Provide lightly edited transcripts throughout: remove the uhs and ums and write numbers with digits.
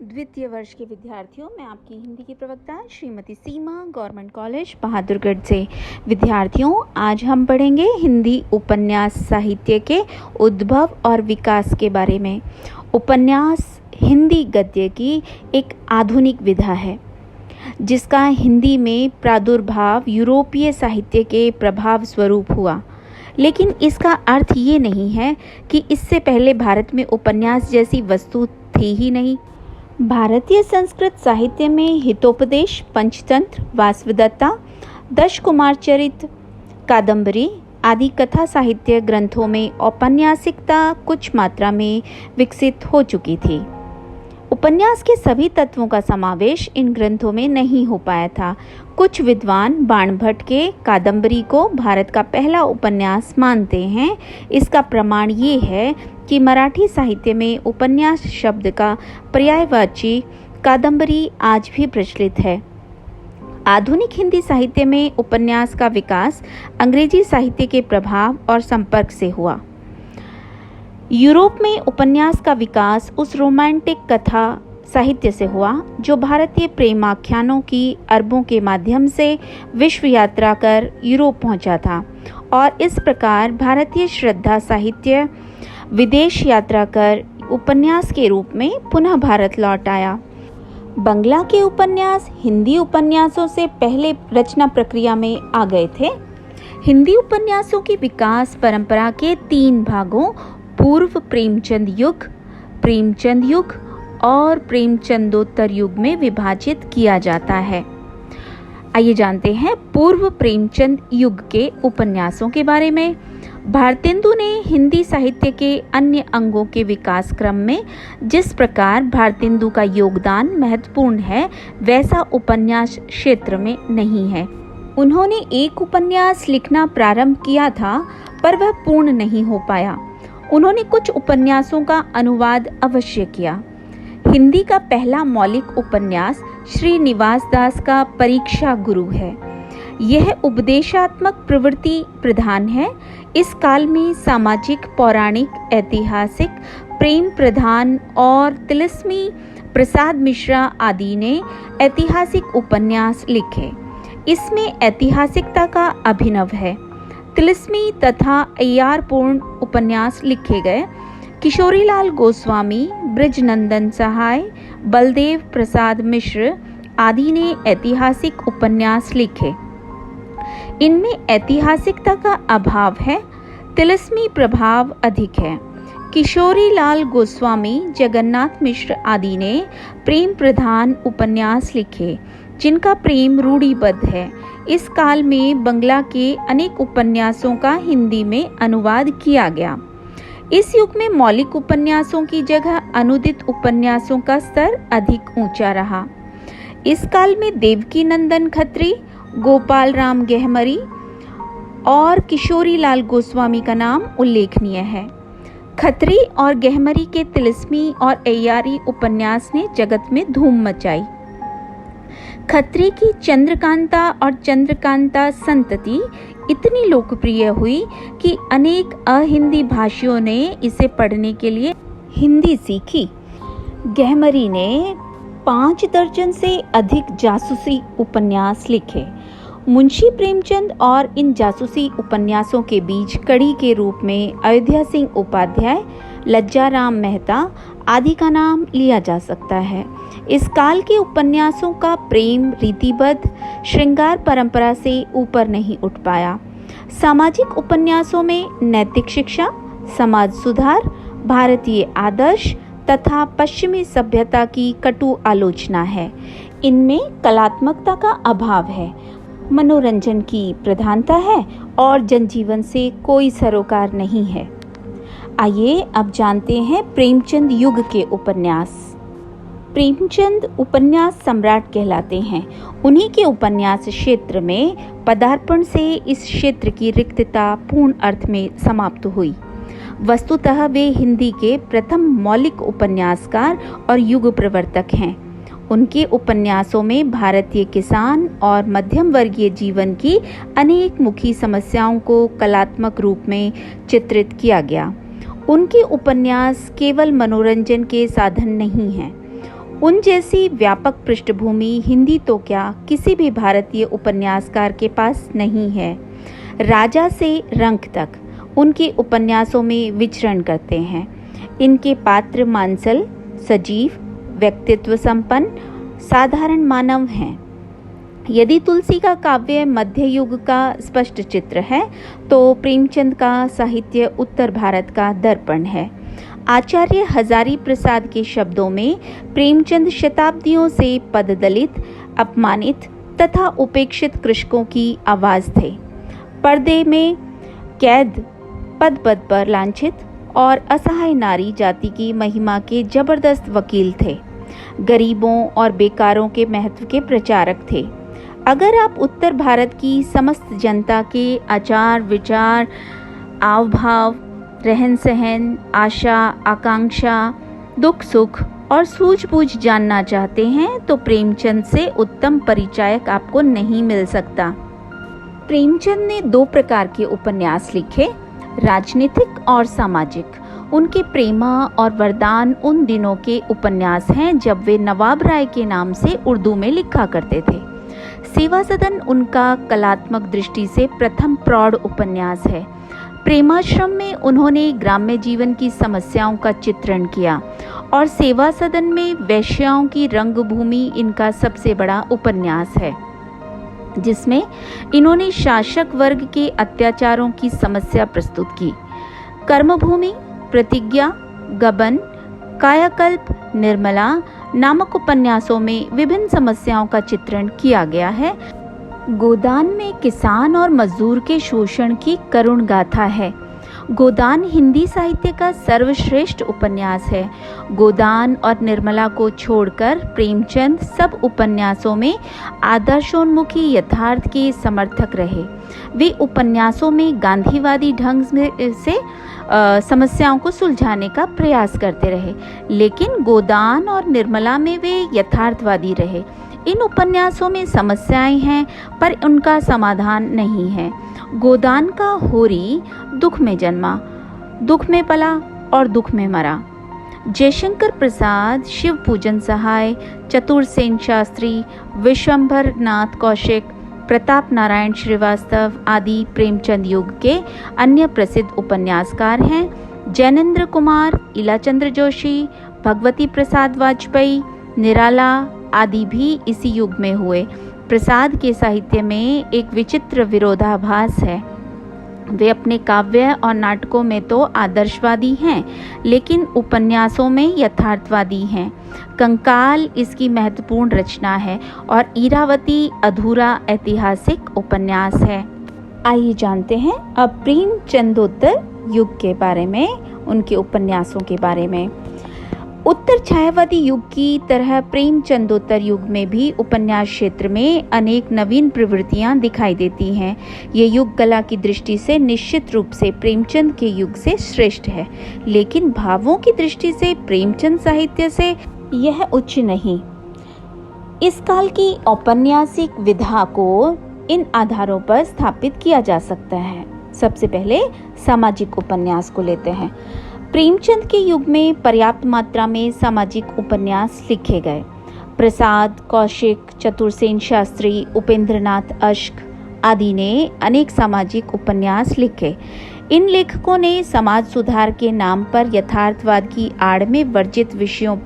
द्वितीय वर्ष के विद्यार्थियों, मैं आपकी हिंदी की प्रवक्ता श्रीमती सीमा, गवर्नमेंट कॉलेज बहादुरगढ़ से। विद्यार्थियों, आज हम पढ़ेंगे हिंदी उपन्यास साहित्य के उद्भव और विकास के बारे में। उपन्यास हिंदी गद्य की एक आधुनिक विधा है जिसका हिंदी में प्रादुर्भाव यूरोपीय साहित्य के प्रभाव स्वरूप हुआ, लेकिन इसका अर्थ ये नहीं है कि इससे पहले भारत में उपन्यास जैसी वस्तु थी ही नहीं। भारतीय संस्कृत साहित्य में हितोपदेश, पंचतंत्र, वासवदत्ता, दश कुमार चरित, कादंबरी आदि कथा साहित्य ग्रंथों में औपन्यासिकता कुछ मात्रा में विकसित हो चुकी थी। उपन्यास के सभी तत्वों का समावेश इन ग्रंथों में नहीं हो पाया था। कुछ विद्वान बाणभट्ट के कादंबरी को भारत का पहला उपन्यास मानते हैं। इसका प्रमाण ये है कि मराठी साहित्य में उपन्यास शब्द का पर्यायवाची कादंबरी आज भी प्रचलित है। आधुनिक हिंदी साहित्य में उपन्यास का विकास अंग्रेजी साहित्य के प्रभाव और संपर्क से हुआ। यूरोप में उपन्यास का विकास उस रोमांटिक कथा साहित्य से हुआ जो भारतीय प्रेमाख्यानों की अरबों के माध्यम से विश्व यात्रा कर यूरोप पहुंचा था, और इस प्रकार भारतीय श्रद्धा साहित्य विदेश यात्रा कर उपन्यास के रूप में पुनः भारत लौट आया। बंगला के उपन्यास हिंदी उपन्यासों से पहले रचना प्रक्रिया में आ गए थे। हिंदी उपन्यासों की विकास परंपरा के 3 भागों पूर्व प्रेमचंद युग और प्रेमचंदोत्तर युग में विभाजित किया जाता है। आइए जानते हैं पूर्व प्रेमचंद युग के उपन्यासों के बारे में। भारतेंदु ने हिंदी साहित्य के अन्य अंगों के विकास क्रम में जिस प्रकार भारतेंदु का योगदान महत्वपूर्ण है, वैसा उपन्यास क्षेत्र में नहीं है। उन्होंने एक उपन्यास लिखना प्रारंभ किया था, पर वह पूर्ण नहीं हो पाया। उन्होंने कुछ उपन्यासों का अनुवाद अवश्य किया। हिंदी का पहला मौलिक उपन्यास श्रीनिवास दास का परीक्षा गुरु है। यह उपदेशात्मक प्रवृत्ति प्रधान है। इस काल में सामाजिक, पौराणिक, ऐतिहासिक, प्रेम प्रधान और तिलिस्मी प्रसाद मिश्रा आदि ने ऐतिहासिक उपन्यास लिखे। इसमें ऐतिहासिकता का अभिनव है। तिलिस्मी तथा अय्यारपूर्ण उपन्यास लिखे गए। किशोरीलाल गोस्वामी, बृजनंदन सहाय, बलदेव प्रसाद मिश्र आदि ने ऐतिहासिक उपन्यास लिखे। इनमें ऐतिहासिकता का अभाव है, तिलिस्मी प्रभाव अधिक है। किशोरीलाल गोस्वामी, जगन्नाथ मिश्र आदि ने प्रेम प्रधान उपन्यास लिखे जिनका प्रेम रूढ़िबद्ध है। इस काल में बंगला के अनेक उपन्यासों का हिंदी में अनुवाद किया गया। इस युग में मौलिक उपन्यासों की जगह अनुदित उपन्यासों का स्तर अधिक ऊंचा रहा। इस काल में देवकी नंदन खत्री, गोपाल राम गहमरी और किशोरीलाल गोस्वामी का नाम उल्लेखनीय है। खत्री और गहमरी के तिलिस्मी और अय्यारी उपन्यास ने जगत में धूम मचाई। खत्री की चंद्रकांता और चंद्रकांता संतति इतनी लोकप्रिय हुई कि अनेक अहिंदी भाषियों ने इसे पढ़ने के लिए हिंदी सीखी। गहमरी ने 5 दर्जन से अधिक जासूसी उपन्यास लिखे। मुंशी प्रेमचंद और इन जासूसी उपन्यासों के बीच कड़ी के रूप में अयोध्या सिंह उपाध्याय, लज्जाराम मेहता आदि का नाम लिया जा सकता है। इस काल के उपन्यासों का प्रेम रीतिबद्ध श्रृंगार परंपरा से ऊपर नहीं उठ पाया। सामाजिक उपन्यासों में नैतिक शिक्षा, समाज सुधार, भारतीय आदर्श तथा पश्चिमी सभ्यता की कटु आलोचना है। इनमें कलात्मकता का अभाव है, मनोरंजन की प्रधानता है और जनजीवन से कोई सरोकार नहीं है। आइए अब जानते हैं प्रेमचंद युग के उपन्यास। प्रेमचंद उपन्यास सम्राट कहलाते हैं। उन्हीं के उपन्यास क्षेत्र में पदार्पण से इस क्षेत्र की रिक्तता पूर्ण अर्थ में समाप्त हुई। वस्तुतः वे हिंदी के प्रथम मौलिक उपन्यासकार और युग प्रवर्तक हैं। उनके उपन्यासों में भारतीय किसान और मध्यम वर्गीय जीवन की अनेक मुखी समस्याओं को कलात्मक रूप में चित्रित किया गया। उनके उपन्यास केवल मनोरंजन के साधन नहीं हैं, उन जैसी व्यापक पृष्ठभूमि हिंदी तो क्या किसी भी भारतीय उपन्यासकार के पास नहीं है। राजा से रंक तक उनके उपन्यासों में विचरण करते हैं। इनके पात्र मांसल, सजीव, व्यक्तित्व संपन्न, साधारण मानव हैं। यदि तुलसी का काव्य मध्य युग का स्पष्ट चित्र है, तो प्रेमचंद का साहित्य उत्तर भारत का दर्पण है। आचार्य हजारी प्रसाद के शब्दों में प्रेमचंद शताब्दियों से पददलित, अपमानित तथा उपेक्षित कृषकों की आवाज थे। पर्दे में कैद, पद पद पर लांछित और असहाय नारी जाति की महिमा के जबरदस्त वकील थे। गरीबों और बेकारों के महत्व के प्रचारक थे। अगर आप उत्तर भारत की समस्त जनता के आचार विचार, आव भाव, रहन सहन, आशा आकांक्षा, दुख सुख और सूझबूझ जानना चाहते हैं तो प्रेमचंद से उत्तम परिचायक आपको नहीं मिल सकता। प्रेमचंद ने 2 प्रकार के उपन्यास लिखे, राजनीतिक और सामाजिक। उनके प्रेमा और वरदान उन दिनों के उपन्यास हैं जब वे नवाब राय के नाम से उर्दू में लिखा करते थे। सेवा सदन उनका कलात्मक दृष्टि से प्रथम प्रौढ़ उपन्यास है। प्रेमाश्रम में उन्होंने ग्राम्य जीवन की समस्याओं का चित्रण किया और सेवा सदन में वैश्याओं की रंगभूमि इनका सबसे बड़ा उपन्यास है, जिसमें इन्होंने शासक वर्ग के अत्याचारों की समस्या प्रस्तुत की। कर्मभूमि, प्रतिज्ञा, गबन, कायाकल्प, निर्मला नामक उपन्यासों में विभिन्न समस्याओं का चित्रण किया गया है। गोदान में किसान और मजदूर के शोषण की करुण गाथा है। गोदान हिंदी साहित्य का सर्वश्रेष्ठ उपन्यास है। गोदान और निर्मला को छोड़कर प्रेमचंद सब उपन्यासों में आदर्शोन्मुखी यथार्थ के समर्थक रहे। वे उपन्यासों में गांधीवादी ढंग से समस्याओं को सुलझाने का प्रयास करते रहे, लेकिन गोदान और निर्मला में वे यथार्थवादी रहे। इन उपन्यासों में समस्याएं हैं पर उनका समाधान नहीं है। गोदान का होरी दुख में जन्मा, दुख में पला और दुख में मरा। जयशंकर प्रसाद, शिव पूजन सहाय, चतुरसेन शास्त्री, विश्वंभर नाथ कौशिक, प्रताप नारायण श्रीवास्तव आदि प्रेमचंद युग के अन्य प्रसिद्ध उपन्यासकार हैं। जैनेन्द्र कुमार, इलाचंद्र जोशी, भगवती प्रसाद वाजपेयी, निराला आदि भी इसी युग में हुए। प्रसाद के साहित्य में एक विचित्र विरोधाभास है। वे अपने काव्य और नाटकों में तो आदर्शवादी हैं, लेकिन उपन्यासों में यथार्थवादी हैं। कंकाल इसकी महत्वपूर्ण रचना है और इरावती अधूरा ऐतिहासिक उपन्यास है। आइए जानते हैं अब प्रेमचंदोत्तर युग के बारे में, उनके उपन्यासों के बारे में। उत्तर छायावादी युग की तरह प्रेमचंदोत्तर युग में भी उपन्यास क्षेत्र में अनेक नवीन प्रवृत्तियां दिखाई देती हैं। ये युग कला की दृष्टि से निश्चित रूप से प्रेमचंद के युग से श्रेष्ठ है, लेकिन भावों की दृष्टि से प्रेमचंद साहित्य से यह उच्च नहीं। इस काल की औपन्यासिक विधा को इन आधारों पर स्थापित किया जा सकता है। सबसे पहले सामाजिक उपन्यास को लेते हैं। प्रेमचंद के युग में पर्याप्त मात्रा में सामाजिक उपन्यास लिखे गए। प्रसाद, कौशिक, चतुरसेन शास्त्री, उपेंद्रनाथ अश्क आदि ने अनेक सामाजिक उपन्यास लिखे। इन लेखकों ने समाज सुधार के नाम पर यथार्थवाद की आड़ में वर्जित विषयों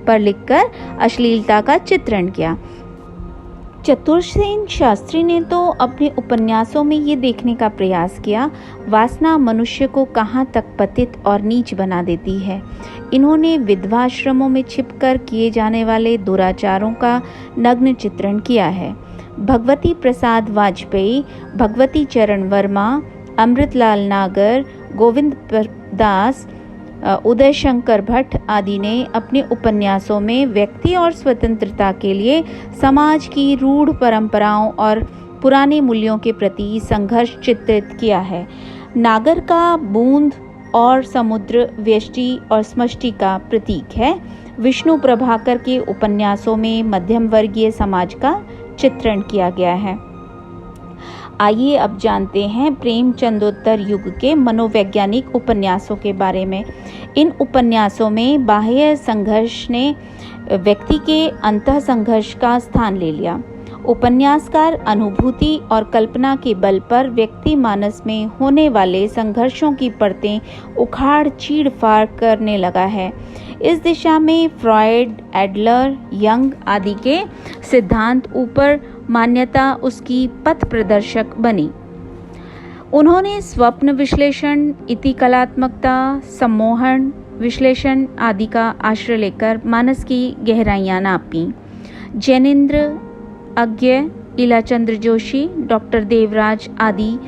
पर लिखकर अश्लीलता का चित्रण किया। चतुरसेन शास्त्री ने तो अपने उपन्यासों में ये देखने का प्रयास किया, वासना मनुष्य को कहाँ तक पतित और नीच बना देती है। इन्होंने विधवाश्रमों में छिपकर किए जाने वाले दुराचारों का नग्न चित्रण किया है। भगवती प्रसाद वाजपेयी, भगवती चरण वर्मा, अमृतलाल नागर, गोविंद दास, उदय शंकर भट्ट आदि ने अपने उपन्यासों में व्यक्ति और स्वतंत्रता के लिए समाज की रूढ़ परंपराओं और पुराने मूल्यों के प्रति संघर्ष चित्रित किया है। नागर का बूंद और समुद्र व्यष्टि और समष्टि का प्रतीक है। विष्णु प्रभाकर के उपन्यासों में मध्यम वर्गीय समाज का चित्रण किया गया है। आइए अब जानते हैं प्रेमचंदोत्तर युग के मनोवैज्ञानिक उपन्यासों के बारे में। इन उपन्यासों में बाह्य संघर्ष ने व्यक्ति के अंतः संघर्ष का स्थान ले लिया। उपन्यासकार अनुभूति और कल्पना के बल पर व्यक्ति मानस में होने वाले संघर्षों की परतें उखाड़ चीड़-फाड़ करने लगा है। इस दिशा में फ्रॉयड, एडलर, यंग आदि के सिद्धांत ऊपर मान्यता उसकी पथ प्रदर्शक बनी। उन्होंने स्वप्न विश्लेषण, इतिकलात्मकता, सम्मोहन विश्लेषण आदि का आश्रय लेकर मानस की गहराइयां नापी। जैनेन्द्र अज्ञ, इलाचंद्र जोशी, डॉक्टर देवराज आदि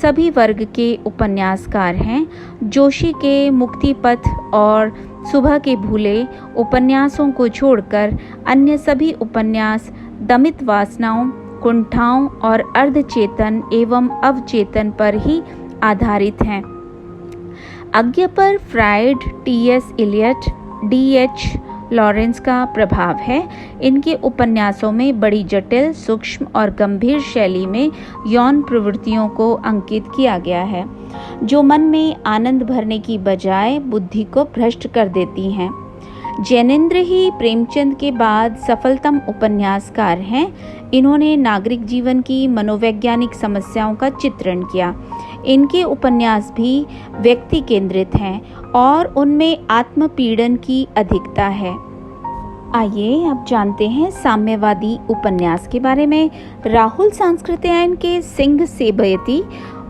सभी वर्ग के उपन्यासकार हैं। जोशी के मुक्ति पथ और सुबह के भूले उपन्यासों को छोड़कर अन्य सभी उपन्यास दमित वासनाओं, कुंठाओं और अर्धचेतन एवं अवचेतन पर ही आधारित हैं। अज्ञ पर Freud, T S. Eliot, D H. Lawrence का प्रभाव है। इनके उपन्यासों में बड़ी जटिल, सूक्ष्म और गंभीर शैली में यौन प्रवृत्तियों को अंकित किया गया है, जो मन में आनंद भरने की बजाय बुद्धि को भ्रष्ट कर देती हैं। जैनेन्द्र ही प्रेमचंद के बाद सफलतम उपन्यासकार हैं। इन्होंने नागरिक जीवन की मनोवैज्ञानिक समस्याओं का चित्रण किया। इनके उपन्यास भी व्यक्ति केंद्रित हैं और उनमें आत्मपीड़न की अधिकता है। आइए अब जानते हैं साम्यवादी उपन्यास के बारे में। राहुल सांस्कृत्यायन के सिंह से बयती,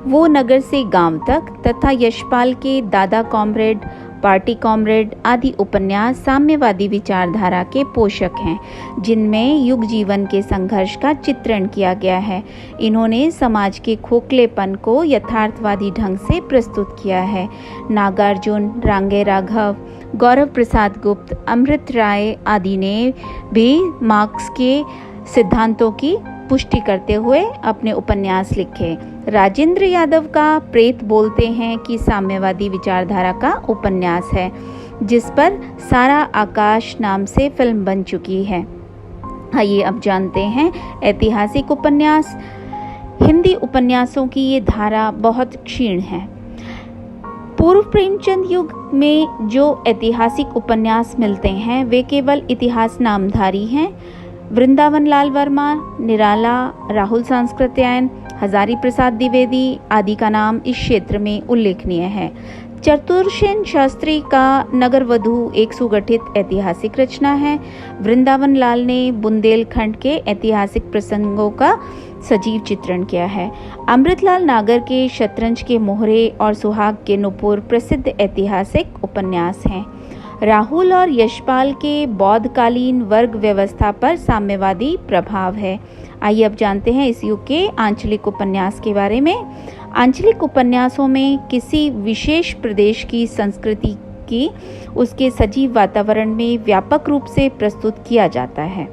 वो नगर से गांव तक तथा यशपाल के दादा कॉमरेड, पार्टी कॉमरेड आदि उपन्यास साम्यवादी विचारधारा के पोषक हैं, जिनमें युग जीवन के संघर्ष का चित्रण किया गया है। इन्होंने समाज के खोखलेपन को यथार्थवादी ढंग से प्रस्तुत किया है। नागार्जुन, रांगे राघव, गौरव प्रसाद गुप्त, अमृत राय आदि ने भी मार्क्स के सिद्धांतों की पुष्टि करते हुए अपने उपन्यास लिखे। राजेंद्र यादव का प्रेत बोलते हैं कि साम्यवादी विचारधारा का उपन्यास है, जिस पर सारा आकाश नाम से फिल्म बन चुकी है। आइए अब जानते हैं ऐतिहासिक उपन्यास। हिंदी उपन्यासों की ये धारा बहुत क्षीण है। पूर्व प्रेमचंद युग में जो ऐतिहासिक उपन्यास मिलते हैं वे केवल इतिहास नामधारी हैं। वृंदावन लाल वर्मा, निराला, राहुल सांस्कृत्यायन, हजारी प्रसाद द्विवेदी आदि का नाम इस क्षेत्र में उल्लेखनीय है। चतुरसेन शास्त्री का नगरवधू एक सुगठित ऐतिहासिक रचना है। वृंदावन लाल ने बुंदेलखंड के ऐतिहासिक प्रसंगों का सजीव चित्रण किया है। अमृतलाल नागर के शतरंज के मोहरे और सुहाग के नुपुर प्रसिद्ध ऐतिहासिक उपन्यास हैं। राहुल और यशपाल के बौद्धकालीन वर्ग व्यवस्था पर साम्यवादी प्रभाव है। आइए अब जानते हैं इस युग के आंचलिक उपन्यास के बारे में। आंचलिक उपन्यासों में किसी विशेष प्रदेश की संस्कृति की उसके सजीव वातावरण में व्यापक रूप से प्रस्तुत किया जाता है।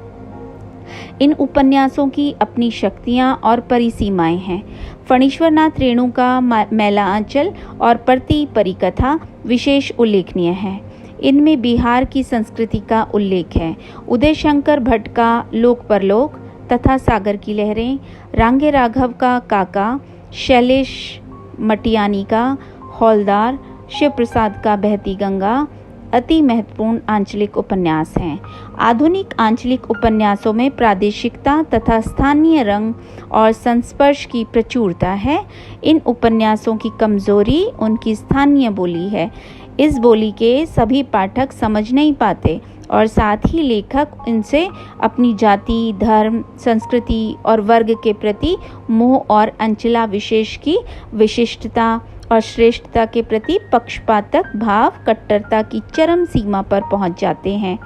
इन उपन्यासों की अपनी शक्तियां और परिसीमाएं हैं। फणीश्वरनाथ रेणु का मैला आंचल और परती परिकथा विशेष उल्लेखनीय है। इनमें बिहार की संस्कृति का उल्लेख है। उदय शंकर भट्ट का लोक परलोक तथा सागर की लहरें, रांगे राघव का काका, शैलेश मटियानी का हौलदार, शिव प्रसाद का बहती गंगा अति महत्वपूर्ण आंचलिक उपन्यास हैं। आधुनिक आंचलिक उपन्यासों में प्रादेशिकता तथा स्थानीय रंग और संस्पर्श की प्रचुरता है। इन उपन्यासों की कमजोरी उनकी स्थानीय बोली है। इस बोली के सभी पाठक समझ नहीं पाते और साथ ही लेखक इनसे अपनी जाति, धर्म, संस्कृति और वर्ग के प्रति मोह और अंचला विशेष की विशिष्टता और श्रेष्ठता के प्रति पक्षपातक भाव, कट्टरता की चरम सीमा पर पहुंच जाते हैं।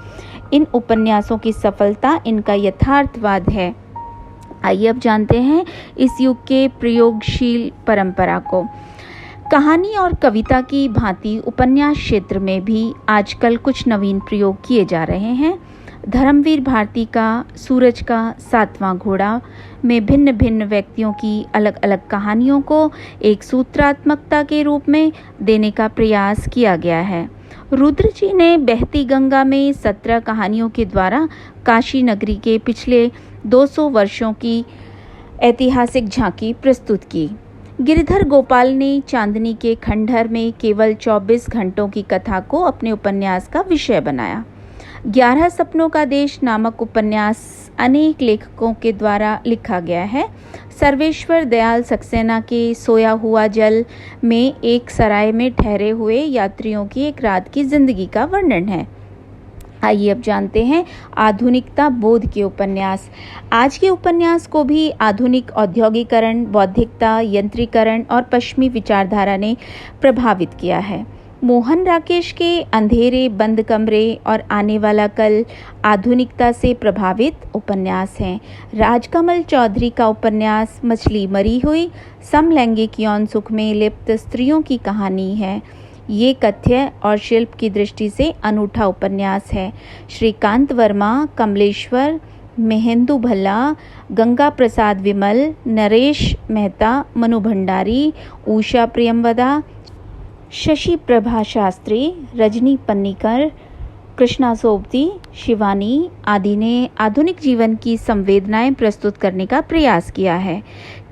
इन उपन्यासों की सफलता इनका यथार्थवाद है। आइए अब जानते हैं इस युग के प्रयोगशील परंपरा को। कहानी और कविता की भांति उपन्यास क्षेत्र में भी आजकल कुछ नवीन प्रयोग किए जा रहे हैं। धर्मवीर भारती का सूरज का 7वां घोड़ा में भिन्न भिन्न व्यक्तियों की अलग अलग कहानियों को एक सूत्रात्मकता के रूप में देने का प्रयास किया गया है। रुद्र जी ने बहती गंगा में 17 कहानियों के द्वारा काशी नगरी के पिछले 200 वर्षों की ऐतिहासिक झांकी प्रस्तुत की। गिरिधर गोपाल ने चांदनी के खंडहर में केवल 24 घंटों की कथा को अपने उपन्यास का विषय बनाया। 11 सपनों का देश नामक उपन्यास अनेक लेखकों के द्वारा लिखा गया है। सर्वेश्वर दयाल सक्सेना के सोया हुआ जल में एक सराय में ठहरे हुए यात्रियों की एक रात की जिंदगी का वर्णन है। आइए अब जानते हैं आधुनिकता बोध के उपन्यास। आज के उपन्यास को भी आधुनिक औद्योगिकरण, बौद्धिकता, यंत्रीकरण और पश्चिमी विचारधारा ने प्रभावित किया है। मोहन राकेश के अंधेरे बंद कमरे और आने वाला कल आधुनिकता से प्रभावित उपन्यास हैं। राजकमल चौधरी का उपन्यास मछली मरी हुई समलैंगिक यौन सुख में लिप्त स्त्रियों की कहानी है। ये कथ्य और शिल्प की दृष्टि से अनूठा उपन्यास है। श्रीकांत वर्मा, कमलेश्वर, महेंदु भल्ला, गंगा प्रसाद विमल, नरेश मेहता, मनु भंडारी, उषा प्रियमवदा, शशि प्रभा शास्त्री, रजनी पन्नीकर, कृष्णा सोबती, शिवानी आदि ने आधुनिक जीवन की संवेदनाएं प्रस्तुत करने का प्रयास किया है।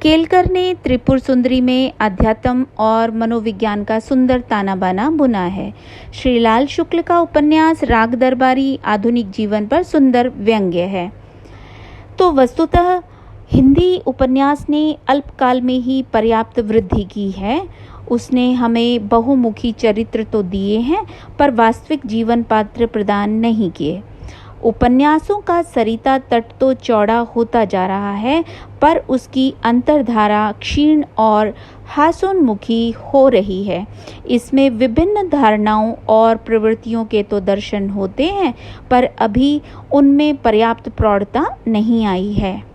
केलकर ने त्रिपुर सुंदरी में अध्यात्म और मनोविज्ञान का सुंदर ताना बाना बुना है। श्रीलाल शुक्ल का उपन्यास राग दरबारी आधुनिक जीवन पर सुंदर व्यंग्य है। तो वस्तुतः हिंदी उपन्यास ने अल्पकाल में ही पर्याप्त वृद्धि की है। उसने हमें बहुमुखी चरित्र तो दिए हैं, पर वास्तविक जीवन पात्र प्रदान नहीं किए। उपन्यासों का सरिता तट तो चौड़ा होता जा रहा है, पर उसकी अंतर्धारा क्षीण और हास्योन्मुखी हो रही है। इसमें विभिन्न धारणाओं और प्रवृत्तियों के तो दर्शन होते हैं, पर अभी उनमें पर्याप्त प्रौढ़ता नहीं आई है।